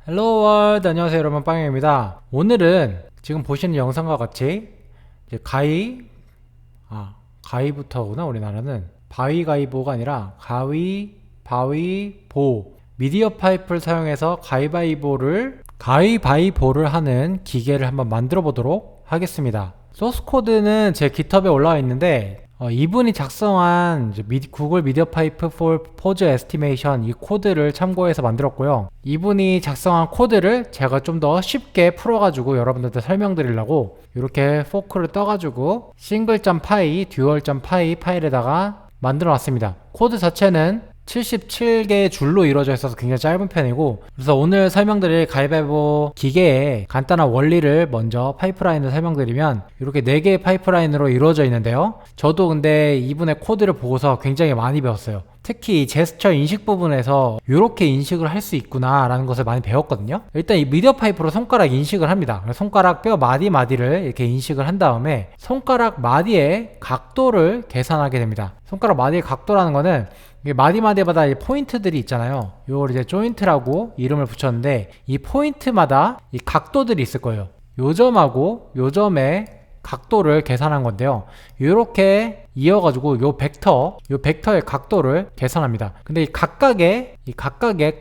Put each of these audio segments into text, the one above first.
헬로 월드, 안녕하세요 여러분, 빵영입니다. 오늘은 지금 보시는 영상과 같이 이제 가위부터구나. 우리나라는 바위가위보가 아니라 가위바위보 미디어 파이프를 사용해서 가위바위보를 하는 기계를 한번 만들어 보도록 하겠습니다. 소스 코드는 제 깃허브에 올라와 있는데 이분이 작성한 구글 미디어 파이프 for 포즈 에스티메이션 이 코드를 참고해서 만들었고요. 이분이 작성한 코드를 제가 좀 더 쉽게 풀어가지고 여러분들한테 설명드리려고 이렇게 포크를 떠가지고 싱글.py, 듀얼.py 파일에다가 만들어 놨습니다. 코드 자체는 77개의 줄로 이루어져 있어서 굉장히 짧은 편이고, 그래서 오늘 설명드릴 가위바위보 기계의 간단한 원리를 먼저 파이프라인을 설명드리면 이렇게 4개의 파이프라인으로 이루어져 있는데요. 저도 근데 이분의 코드를 보고서 굉장히 많이 배웠어요. 특히 이 제스처 인식 부분에서 이렇게 인식을 할 수 있구나 라는 것을 많이 배웠거든요. 일단 이 미디어 파이프로 손가락 인식을 합니다. 손가락 뼈 마디마디를 이렇게 인식을 한 다음에 손가락 마디의 각도를 계산하게 됩니다. 손가락 마디의 각도라는 거는 마디마디마다 포인트들이 있잖아요. 이걸 이제 조인트라고 이름을 붙였는데, 이 포인트마다 이 각도들이 있을 거예요. 요 점하고 요 점의 각도를 계산한 건데요. 이렇게 이어가지고 요 벡터의 각도를 계산합니다. 근데 이 각각의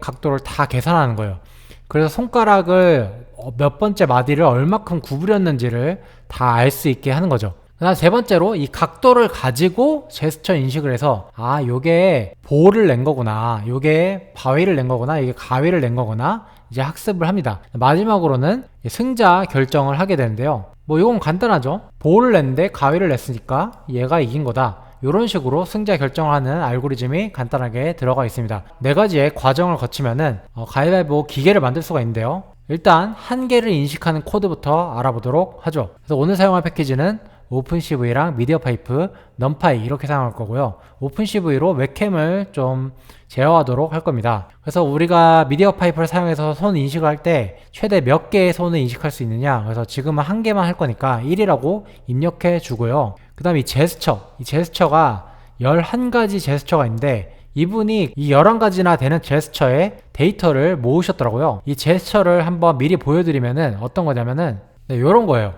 각도를 다 계산하는 거예요. 그래서 손가락을 몇 번째 마디를 얼마큼 구부렸는지를 다 알 수 있게 하는 거죠. 그다음 세 번째로 이 각도를 가지고 제스처 인식을 해서 요게 보를 낸 거구나, 요게 바위를 낸 거구나, 이게 가위를 낸 거구나 이제 학습을 합니다. 마지막으로는 승자 결정을 하게 되는데요. 이건 간단하죠. 보를 냈는데 가위를 냈으니까 얘가 이긴 거다. 이런 식으로 승자 결정을 하는 알고리즘이 간단하게 들어가 있습니다. 4가지의 과정을 거치면은 가위바위보 기계를 만들 수가 있는데요. 일단 한 개를 인식하는 코드부터 알아보도록 하죠. 그래서 오늘 사용할 패키지는 오픈CV랑 미디어 파이프, 넘파이 이렇게 사용할 거고요. 오픈CV로 웹캠을 좀 제어하도록 할 겁니다. 그래서 우리가 미디어 파이프를 사용해서 손 인식을 할 때 최대 몇 개의 손을 인식할 수 있느냐, 그래서 지금은 한 개만 할 거니까 1이라고 입력해 주고요. 그 다음 이 제스처가 11가지 제스처가 있는데, 이분이 이 11가지나 되는 제스처의 데이터를 모으셨더라고요. 이 제스처를 한번 미리 보여드리면은 어떤 거냐면은 이런 거예요.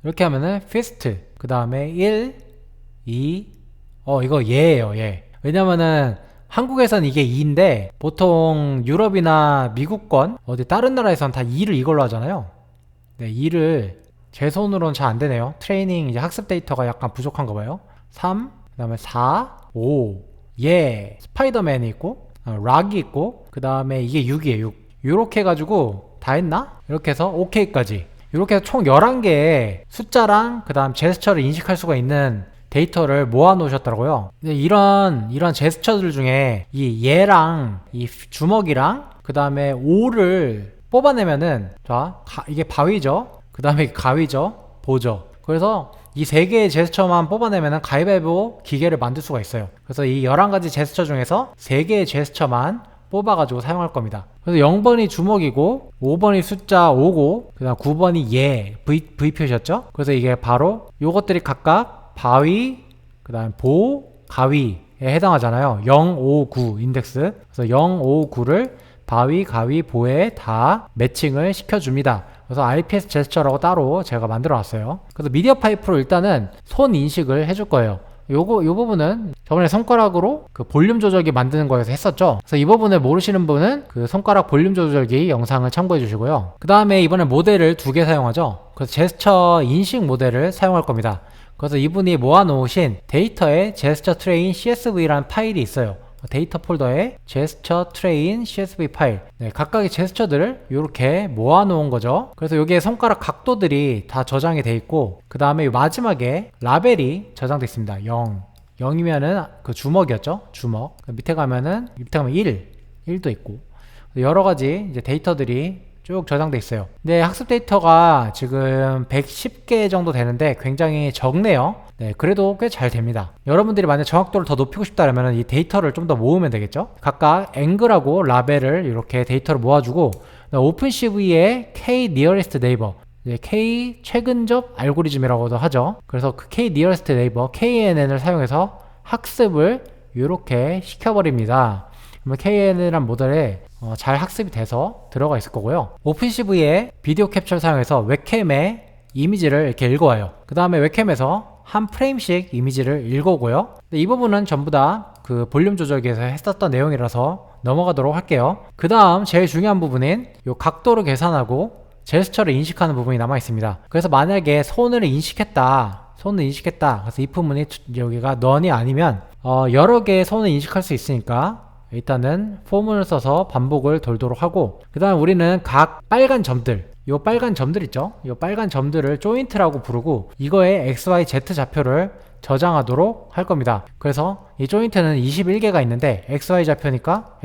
이렇게 하면은 fist, 그 다음에 1, 2, 이거 얘예요, 얘. 왜냐면은 한국에선 이게 2인데 보통 유럽이나 미국권 어디 다른 나라에선 다 2를 이걸로 하잖아요. 네, 2를 제 손으로는 잘 안 되네요. 트레이닝 이제 학습 데이터가 약간 부족한가 봐요. 3, 그 다음에 4, 5, 예, 스파이더맨이 있고, 락이 있고, 그 다음에 이게 6이에요, 6. 요렇게 해가지고 다 했나? 이렇게 해서 OK까지. 이렇게 해서 총 11개의 숫자랑 그 다음 제스처를 인식할 수가 있는 데이터를 모아 놓으셨더라고요. 이런 제스처들 중에 이 얘랑 이 주먹이랑 그 다음에 오를 뽑아내면은, 이게 바위죠. 그 다음에 가위죠. 보죠. 그래서 이 3개의 제스처만 뽑아내면은 가위바위보 기계를 만들 수가 있어요. 그래서 이 11가지 제스처 중에서 3개의 제스처만 뽑아가지고 사용할 겁니다. 그래서 0번이 주먹이고 5번이 숫자 5고 그 다음 9번이 예, V 표시였죠. 그래서 이게 바로 요것들이 각각 바위, 그 다음 보, 가위에 해당하잖아요. 0, 5, 9 인덱스. 그래서 0, 5, 9를 바위, 가위, 보에 다 매칭을 시켜줍니다. 그래서 RPS 제스처라고 따로 제가 만들어 놨어요. 그래서 미디어 파이프로 일단은 손 인식을 해줄 거예요. 요 부분은 저번에 손가락으로 그 볼륨 조절기 만드는 거에서 했었죠. 그래서 이 부분을 모르시는 분은 그 손가락 볼륨 조절기 영상을 참고해 주시고요. 그 다음에 이번에 모델을 2개 사용하죠. 그래서 제스처 인식 모델을 사용할 겁니다. 그래서 이분이 모아놓으신 데이터에 제스처 트레인 CSV라는 파일이 있어요. 데이터 폴더에 제스처 트레인 CSV 파일, 각각의 제스처들을 이렇게 모아놓은 거죠. 그래서 여기에 손가락 각도들이 다 저장이 돼 있고, 그 다음에 마지막에 라벨이 저장돼 있습니다. 0, 0이면은 그 주먹이었죠. 주먹. 밑에 가면 1도 있고, 여러 가지 이제 데이터들이 쭉 저장돼 있어요. 근데 학습 데이터가 지금 110개 정도 되는데 굉장히 적네요. 네, 그래도 꽤 잘 됩니다. 여러분들이 만약 정확도를 더 높이고 싶다면 이 데이터를 좀 더 모으면 되겠죠. 각각 앵글하고 라벨을 이렇게 데이터를 모아주고, 오픈CV의 K nearest neighbor, K 최근접 알고리즘이라고도 하죠. 그래서 그 K nearest neighbor, KNN을 사용해서 학습을 이렇게 시켜버립니다. 그러면 KNN이란 모델에 잘 학습이 돼서 들어가 있을 거고요. 오픈CV의 비디오 캡처를 사용해서 웹캠의 이미지를 이렇게 읽어와요. 그 다음에 웹캠에서 한 프레임씩 이미지를 읽어오고요. 이 부분은 전부 다 그 볼륨 조절기에서 했었던 내용이라서 넘어가도록 할게요. 그 다음 제일 중요한 부분인 요 각도를 계산하고 제스처를 인식하는 부분이 남아 있습니다. 그래서 만약에 손을 인식했다. 그래서 if 문이 여기가 none이 아니면 여러 개의 손을 인식할 수 있으니까 일단은 for문을 써서 반복을 돌도록 하고, 그 다음 우리는 각 빨간 점들, 요 빨간 점들 있죠? 요 빨간 점들을 조인트라고 부르고 이거에 XYZ 좌표를 저장하도록 할 겁니다. 그래서 이 조인트는 21개가 있는데 XYZ 좌표니까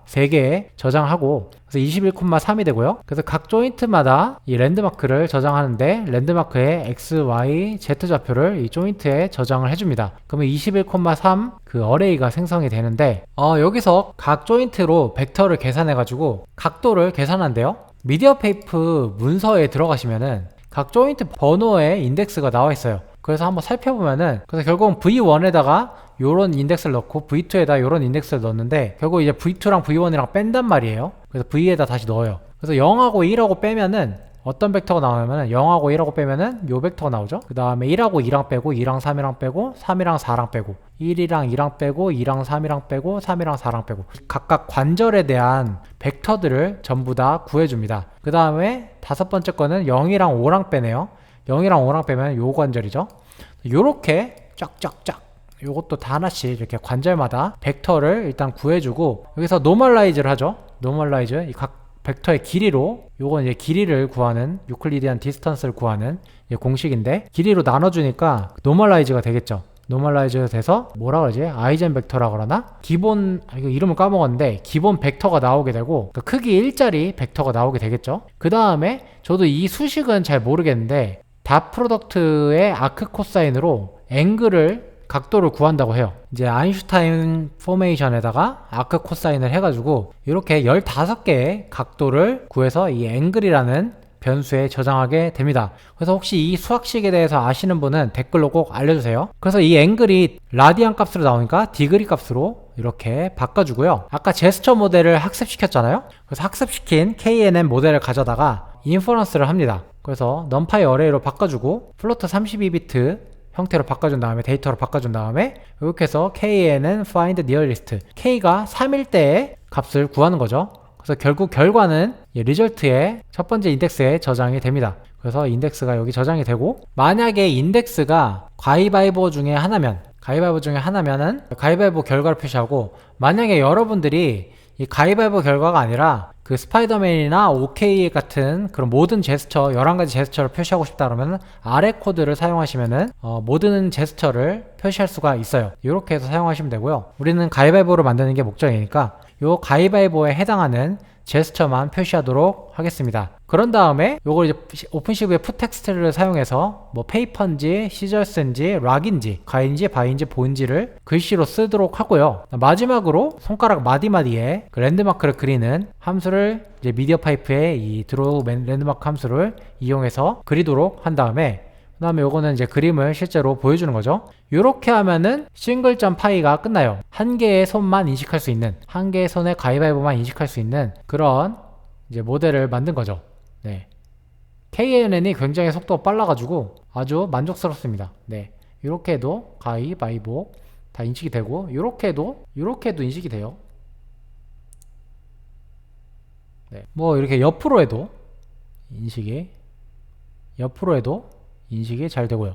3개에 저장하고, 그래서 21,3이 되고요. 그래서 각 조인트마다 이 랜드마크를 저장하는데 랜드마크의 XYZ 좌표를 이 조인트에 저장을 해줍니다. 그러면 21,3 그 어레이가 생성이 되는데 여기서 각 조인트로 벡터를 계산해가지고 각도를 계산한대요. 미디어 페이프 문서에 들어가시면은 각 조인트 번호의 인덱스가 나와 있어요. 그래서 한번 살펴보면은, 그래서 결국은 V1에다가 요런 인덱스를 넣고 V2에다 요런 인덱스를 넣었는데 결국 이제 V2랑 V1이랑 뺀단 말이에요. 그래서 V에다 다시 넣어요. 그래서 0하고 1하고 빼면은 어떤 벡터가 나오냐면은 0하고 1하고 빼면은 요 벡터가 나오죠. 그 다음에 1하고 2랑 빼고 2랑 3이랑 빼고 3이랑 4랑 빼고 1이랑 2랑 빼고 2랑 3이랑 빼고 3이랑 4랑 빼고 각각 관절에 대한 벡터들을 전부 다 구해줍니다. 그 다음에 다섯 번째 거는 0이랑 5랑 빼네요. 0이랑 5랑 빼면 요 관절이죠. 요렇게 쫙쫙쫙 요것도 다 하나씩 이렇게 관절마다 벡터를 일단 구해주고, 여기서 노멀라이즈를 하죠. 노멀라이즈 이 각 벡터의 길이로, 요건 이제 길이를 구하는 유클리디안 디스턴스를 구하는 공식인데 길이로 나눠주니까 노멀라이즈가 되겠죠. 노멀라이즈가 돼서 뭐라 그러지? 아이젠 벡터라 그러나? 기본, 이거 이름을 까먹었는데 기본 벡터가 나오게 되고 그 크기 1짜리 벡터가 나오게 되겠죠. 그 다음에 저도 이 수식은 잘 모르겠는데 닷 프로덕트의 아크 코사인으로 앵글을 각도를 구한다고 해요. 이제 아인슈타인 포메이션에다가 아크 코사인을 해가지고 이렇게 15개의 각도를 구해서 이 앵글이라는 변수에 저장하게 됩니다. 그래서 혹시 이 수학식에 대해서 아시는 분은 댓글로 꼭 알려주세요. 그래서 이 앵글이 라디안 값으로 나오니까 디그리 값으로 이렇게 바꿔주고요. 아까 제스처 모델을 학습시켰잖아요. 그래서 학습시킨 KNN 모델을 가져다가 인퍼런스를 합니다. 그래서 numPy 어레이로 바꿔주고 플로트 32비트 형태로 바꿔준 다음에 데이터로 바꿔준 다음에 이렇게 해서 KNN find nearest K가 3일 때의 값을 구하는 거죠. 그래서 결국 결과는 리절트의 첫 번째 인덱스에 저장이 됩니다. 그래서 인덱스가 여기 저장이 되고, 만약에 인덱스가 가위바위보 중에 하나면은 가위바위보 결과를 표시하고, 만약에 여러분들이 이 가위바위보 결과가 아니라 그 스파이더맨이나 OK 같은 그런 모든 제스처 11가지 제스처를 표시하고 싶다 그러면 아래 코드를 사용하시면은 모든 제스처를 표시할 수가 있어요. 이렇게 해서 사용하시면 되고요. 우리는 가위바위보로 만드는 게 목적이니까 요 가위바위보에 해당하는 제스처만 표시하도록 하겠습니다. 그런 다음에 요걸 이제 오픈CV의 풋텍스트를 사용해서 뭐 페이퍼인지 시저스인지 락인지 가인지 바인지 보인지를 글씨로 쓰도록 하고요. 마지막으로 손가락 마디마디에 그 랜드마크를 그리는 함수를 이제 미디어 파이프의 이 드로우 랜드마크 함수를 이용해서 그리도록 한 다음에, 그 다음에 요거는 이제 그림을 실제로 보여주는 거죠. 요렇게 하면은 싱글.py가 끝나요. 한 개의 손만 인식할 수 있는, 한 개의 손의 가위바위보만 인식할 수 있는 그런 이제 모델을 만든 거죠. 네. KNN이 굉장히 속도가 빨라가지고 아주 만족스럽습니다. 네. 요렇게 해도 가위바위보 다 인식이 되고, 요렇게 해도 인식이 돼요. 네. 뭐 이렇게 옆으로 해도 인식이 잘 되고요.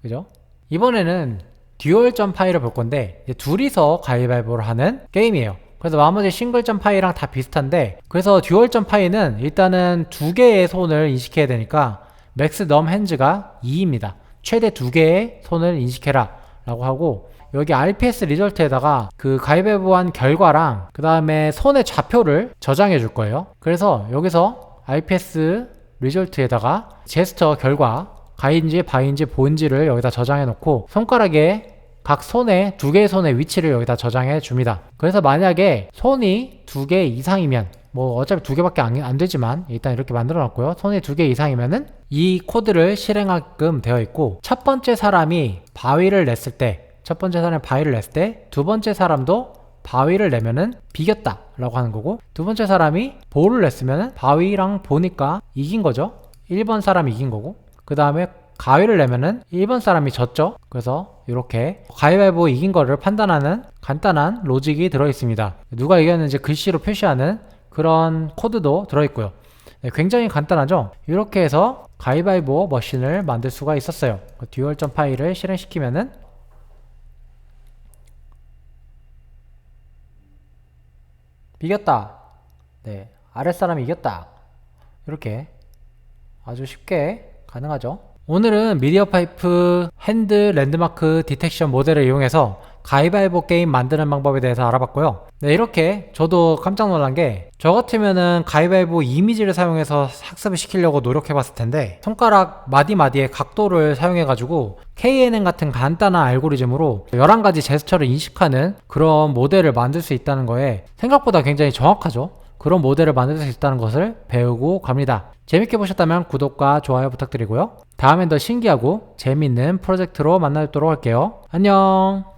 그죠? 이번에는 듀얼.py를 볼 건데 이제 둘이서 가위바위보를 하는 게임이에요. 그래서 나머지 싱글.py랑 다 비슷한데, 그래서 듀얼.py는 일단은 두 개의 손을 인식해야 되니까 맥스 넘 핸즈가 2입니다. 최대 두 개의 손을 인식해라 라고 하고, 여기 RPS 리절트에다가 그 가위바위보한 결과랑 그 다음에 손의 좌표를 저장해 줄 거예요. 그래서 여기서 RPS 리절트에다가 제스처 결과 가인지 바인지 보인지를 여기다 저장해 놓고 손가락에 각 손에 두 개의 손의 위치를 여기다 저장해 줍니다. 그래서 만약에 손이 2개 이상이면, 뭐 어차피 2개밖에 안 되지만 일단 이렇게 만들어 놨고요. 손이 2개 이상이면은 이 코드를 실행하게끔 되어 있고, 첫 번째 사람이 바위를 냈을 때 두 번째 사람도 바위를 내면은 비겼다 라고 하는 거고, 두 번째 사람이 보를 냈으면은 바위랑 보니까 이긴 거죠. 1번 사람이 이긴 거고, 그 다음에 가위를 내면은 1번 사람이 졌죠. 그래서 이렇게 가위바위보 이긴 거를 판단하는 간단한 로직이 들어있습니다. 누가 이겼는지 글씨로 표시하는 그런 코드도 들어있고요. 네, 굉장히 간단하죠. 이렇게 해서 가위바위보 머신을 만들 수가 있었어요. 듀얼.py 파일을 실행시키면은 이겼다. 네, 아랫사람이 이겼다. 이렇게 아주 쉽게 가능하죠. 오늘은 미디어 파이프 핸드 랜드마크 디텍션 모델을 이용해서 가위바위보 게임 만드는 방법에 대해서 알아봤고요. 네, 이렇게 저도 깜짝 놀란 게, 저 같으면은 가위바위보 이미지를 사용해서 학습을 시키려고 노력해 봤을 텐데, 손가락 마디마디의 각도를 사용해 가지고 KNN 같은 간단한 알고리즘으로 11가지 제스처를 인식하는 그런 모델을 만들 수 있다는 거에 생각보다 굉장히 정확하죠. 그런 모델을 만들 수 있다는 것을 배우고 갑니다. 재밌게 보셨다면 구독과 좋아요 부탁드리고요. 다음엔 더 신기하고 재미있는 프로젝트로 만나뵙도록 할게요. 안녕.